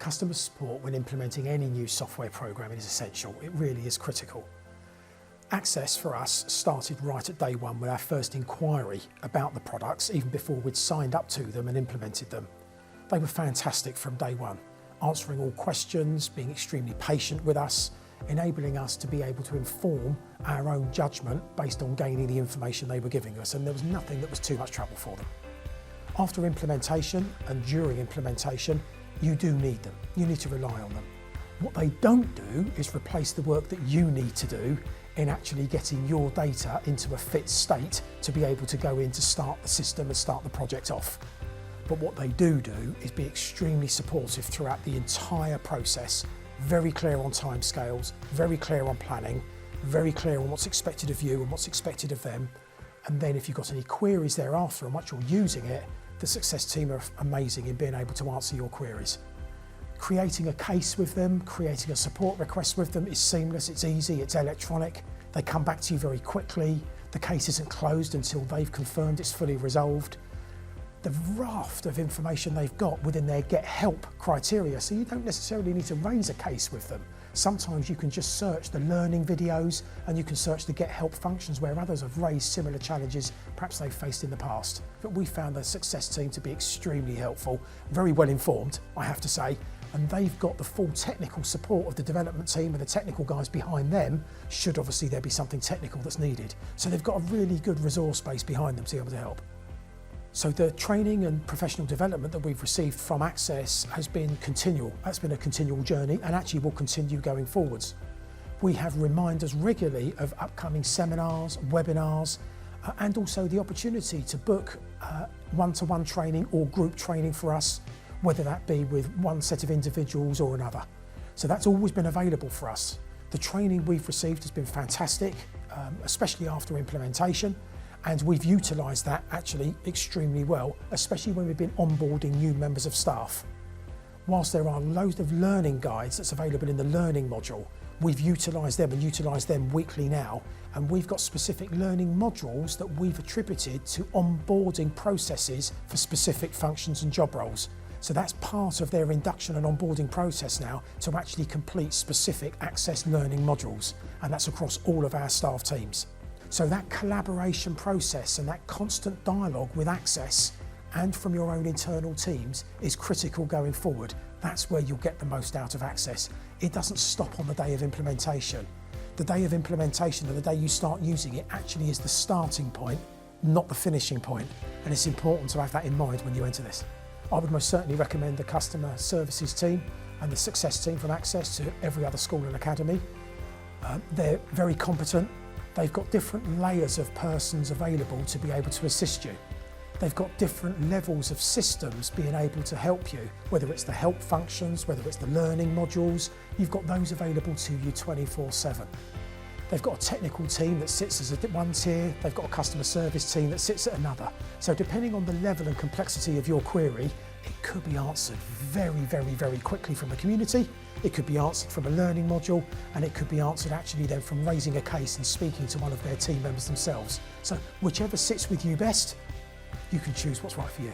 Customer support when implementing any new software program is essential. It really is critical. Access for us started right at day one with our first inquiry about the products, even before we'd signed up to them and implemented them. They were fantastic from day one, answering all questions, being extremely patient with us, enabling us to be able to inform our own judgment based on gaining the information they were giving us, and there was nothing that was too much trouble for them. After implementation and during implementation, you do need them. You need to rely on them. What they don't do is replace the work that you need to do in actually getting your data into a fit state to be able to go in to start the system and start the project off. But what they do is be extremely supportive throughout the entire process, very clear on timescales, very clear on planning, very clear on what's expected of you and what's expected of them. And then if you've got any queries thereafter and once you're using it, the success team are amazing in being able to answer your queries. Creating a case with them, creating a support request with them is seamless, it's easy, it's electronic. They come back to you very quickly. The case isn't closed until they've confirmed it's fully resolved. The raft of information they've got within their get help criteria, so you don't necessarily need to raise a case with them. Sometimes you can just search the learning videos and you can search the get help functions where others have raised similar challenges perhaps they've faced in the past. But we found the success team to be extremely helpful, very well informed, I have to say, and they've got the full technical support of the development team and the technical guys behind them, should obviously there be something technical that's needed. So they've got a really good resource base behind them to be able to help. So the training and professional development that we've received from Access has been continual. That's been a continual journey and actually will continue going forwards. We have reminders regularly of upcoming seminars, webinars, and also the opportunity to book one-to-one training or group training for us, whether that be with one set of individuals or another. So that's always been available for us. The training we've received has been fantastic, especially after implementation. And we've utilised that actually extremely well, especially when we've been onboarding new members of staff. Whilst there are loads of learning guides that's available in the learning module, we've utilised them and utilise them weekly now, and we've got specific learning modules that we've attributed to onboarding processes for specific functions and job roles. So that's part of their induction and onboarding process now, to actually complete specific Access learning modules, and that's across all of our staff teams. So that collaboration process and that constant dialogue with Access and from your own internal teams is critical going forward. That's where you'll get the most out of Access. It doesn't stop on the day of implementation. The day of implementation and the day you start using it actually is the starting point, not the finishing point. And it's important to have that in mind when you enter this. I would most certainly recommend the customer services team and the success team from Access to every other school and academy. They're very competent. They've got different layers of persons available to be able to assist you. They've got different levels of systems being able to help you, whether it's the help functions, whether it's the learning modules, you've got those available to you 24/7. They've got a technical team that sits as one tier, they've got a customer service team that sits at another. So depending on the level and complexity of your query, it could be answered very, very, very quickly from the community. It could be answered from a learning module, and it could be answered actually then from raising a case and speaking to one of their team members themselves. So whichever sits with you best, you can choose what's right for you.